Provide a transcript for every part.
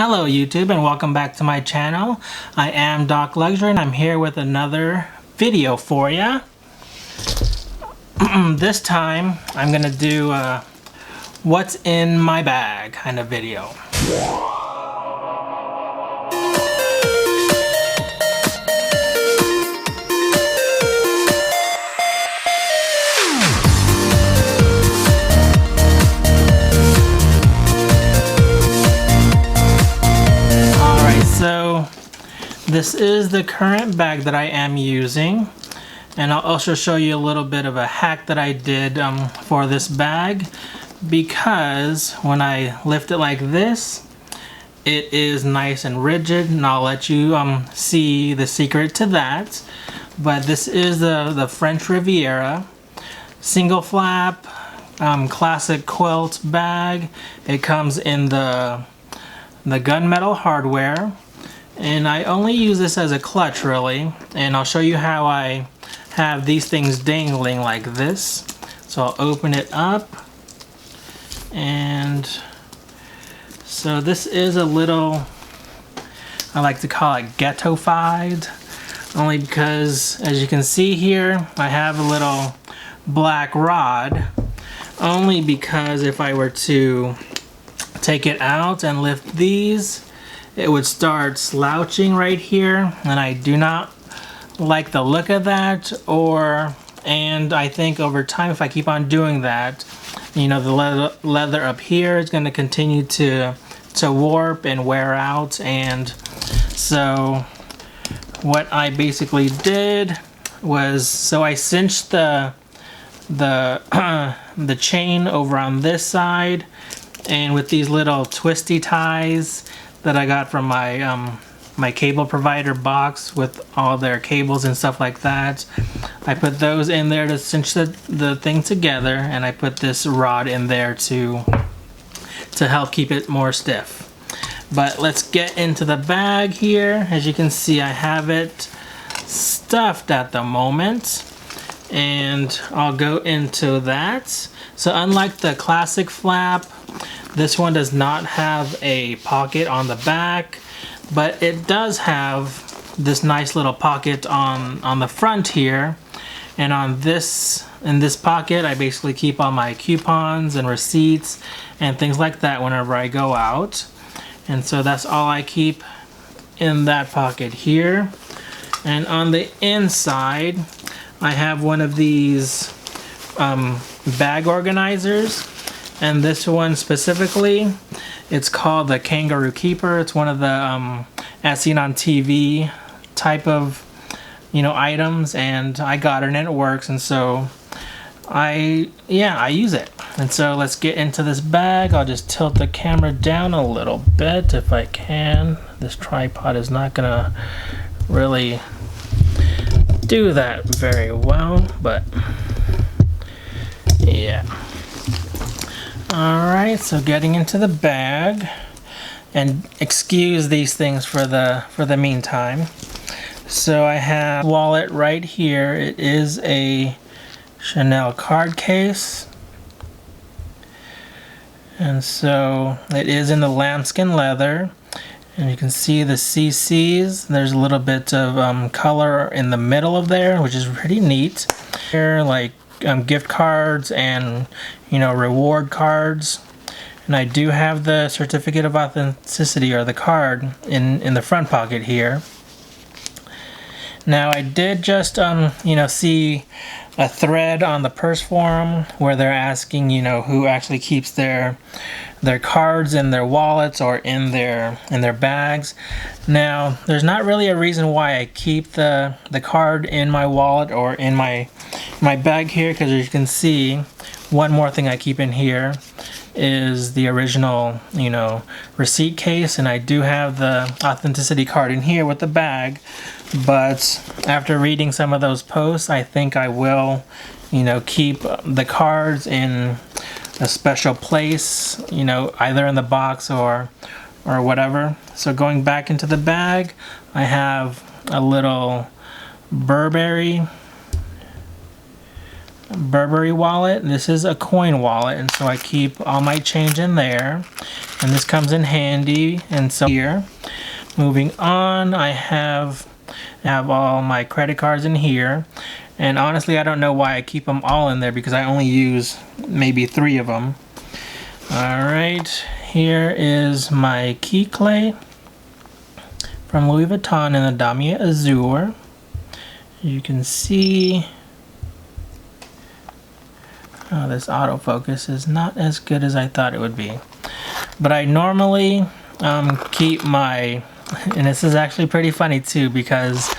Hello YouTube and welcome back to my channel. I am Doc Luxury and I'm here with another video for ya. This time I'm gonna do what's in my bag kind of video. So this is the current bag that I am using, and I'll also show you a little bit of a hack that I did for this bag, because when I lift it like this it is nice and rigid, and I'll let you see the secret to that. But this is the French Riviera single flap classic quilt bag. It comes in the gunmetal hardware, and I only use this as a clutch really, and I'll show you how I have these things dangling like this. So I'll open it up, and so this is a little, I like to call it ghetto-fied, only because as you can see here I have a little black rod, only because if I were to take it out and lift these, it would start slouching right here, and I do not like the look of that. And I think over time, if I keep on doing that, you know, the leather up here is going to continue to warp and wear out. And so what I basically did was, so I cinched the chain over on this side, and with these little twisty ties that I got from my my cable provider box with all their cables and stuff like that, I put those in there to cinch the thing together, and I put this rod in there to help keep it more stiff. But let's get into the bag here. As you can see, I have it stuffed at the moment, and I'll go into that. So unlike the classic flap, this one does not have a pocket on the back, but it does have this nice little pocket on the front here. And on this, in this pocket, I basically keep all my coupons and receipts and things like that whenever I go out. And so that's all I keep in that pocket here. And on the inside, I have one of these bag organizers. And this one specifically, it's called the Kangaroo Keeper. It's one of the as seen on TV type of, you know, items, and I got it and it works, and so I use it. And so let's get into this bag. I'll just tilt the camera down a little bit if I can. This tripod is not gonna really do that very well, but yeah. Alright, so getting into the bag, and excuse these things for the meantime. So I have a wallet right here. It is a Chanel card case, and so it is in the lambskin leather, and you can see the CCs. There's a little bit of color in the middle of there, which is pretty neat. Here, like gift cards and, you know, reward cards. And I do have the certificate of authenticity, or the card, in the front pocket here. Now I did just you know, see a thread on the purse forum where they're asking, you know, who actually keeps their cards in their wallets or in their bags. Now there's not really a reason why I keep the card in my wallet or in my bag here, because as you can see, one more thing I keep in here is the original, you know, receipt case, and I do have the authenticity card in here with the bag. But after reading some of those posts, I think I will, you know, keep the cards in a special place, you know, either in the box or whatever. So going back into the bag, I have a little Burberry Burberry wallet. This is a coin wallet, and so I keep all my change in there, and this comes in handy. And so here, moving on, I have all my credit cards in here, and honestly I don't know why I keep them all in there, because I only use maybe 3 of them. Alright, here is my key clay from Louis Vuitton in the Damier Azur. You can see this autofocus is not as good as I thought it would be. But I normally keep my, and this is actually pretty funny too, because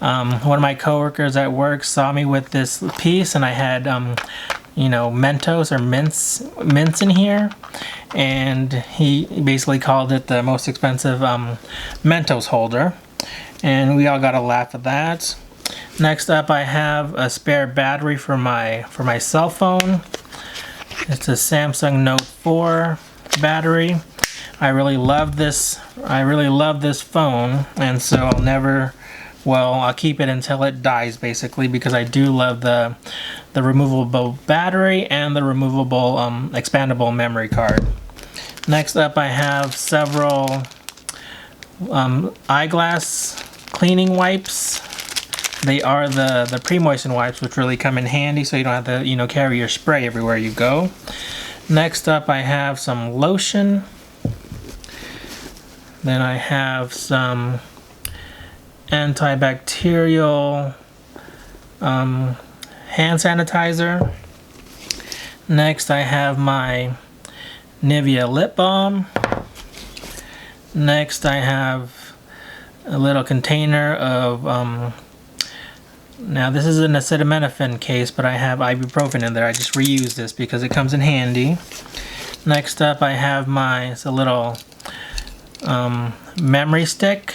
one of my coworkers at work saw me with this piece, and I had you know, Mentos or mints in here, and he basically called it the most expensive Mentos holder, and we all got a laugh at that. Next up, I have a spare battery for my cell phone. It's a Samsung Note 4 battery. I really love this phone, and so I'll keep it until it dies, basically, because I do love the removable battery and the removable expandable memory card. Next up, I have several eyeglass cleaning wipes. They are the pre-moisten wipes, which really come in handy, so you don't have to, you know, carry your spray everywhere you go. Next up, I have some lotion. Then I have some antibacterial hand sanitizer. Next, I have my Nivea lip balm. Next, I have a little container of now this is an acetaminophen case, but I have ibuprofen in there. I just reuse this because it comes in handy. Next up, I have it's a little memory stick.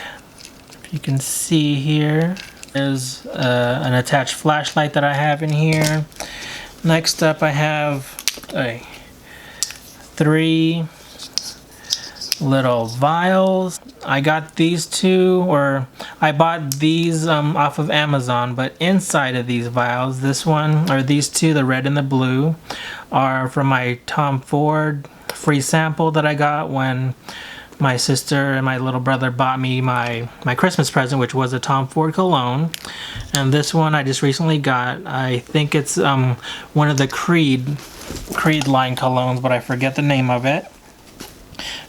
If you can see here, there's an attached flashlight that I have in here. Next up, I have 3 little vials. I got these 2, or I bought these off of Amazon, but inside of these vials, this one, or these 2, the red and the blue, are from my Tom Ford free sample that I got when my sister and my little brother bought me my Christmas present, which was a Tom Ford cologne. And this one I just recently got. I think it's one of the Creed line colognes, but I forget the name of it.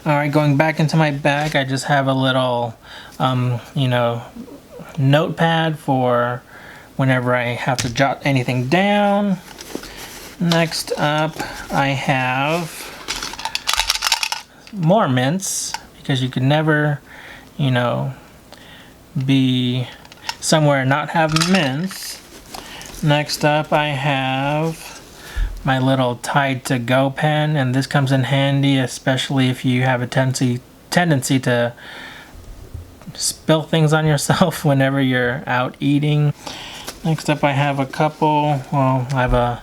Alright, going back into my bag, I just have a little, you know, notepad for whenever I have to jot anything down. Next up, I have more mints, because you could never, you know, be somewhere and not have mints. Next up, I have my little Tide to Go pen, and this comes in handy, especially if you have a tendency to spill things on yourself whenever you're out eating. Next up, I have a couple, well, I have a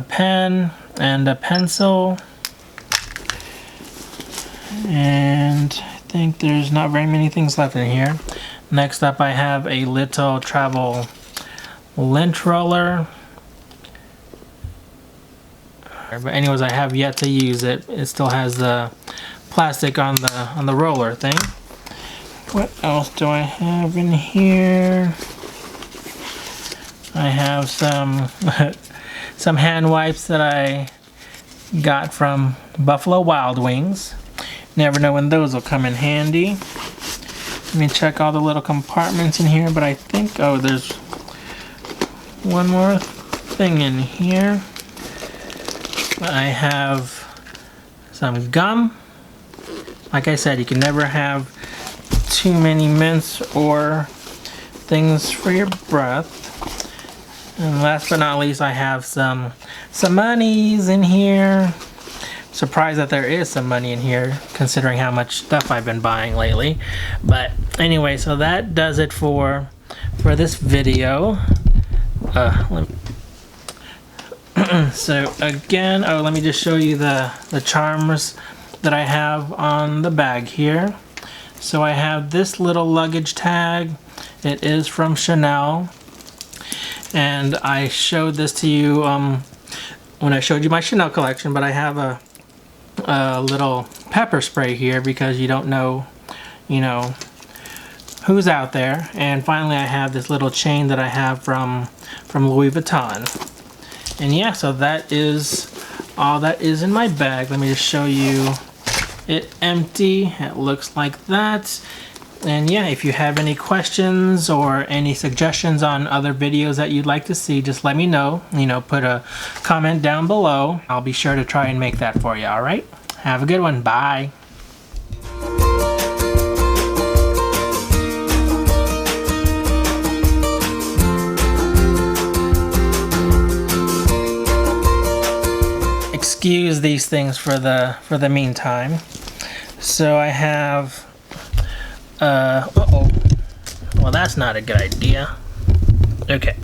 pen and a pencil, and I think there's not very many things left in here. Next up, I have a little travel lint roller. But anyways, I have yet to use it. It still has the plastic on the roller thing. What else do I have in here? I have some some hand wipes that I got from Buffalo Wild Wings. Never know when those will come in handy. Let me check all the little compartments in here, but I think, oh, there's one more thing in here. I have some gum. Like I said, you can never have too many mints or things for your breath. And last but not least, I have some monies in here. Surprised that there is some money in here, considering how much stuff I've been buying lately. But anyway, so that does it for this video. So again, let me just show you the charms that I have on the bag here. So I have this little luggage tag. It is from Chanel. And I showed this to you when I showed you my Chanel collection, but I have a little pepper spray here because you don't know, you know, who's out there. And finally I have this little chain that I have from Louis Vuitton. And yeah, so that is all that is in my bag. Let me just show you it empty. It looks like that. And yeah, if you have any questions or any suggestions on other videos that you'd like to see, just let me know. You know, put a comment down below. I'll be sure to try and make that for you, all right? Have a good one. Bye. Excuse these things for the meantime. So I have uh-oh. Well, that's not a good idea. Okay.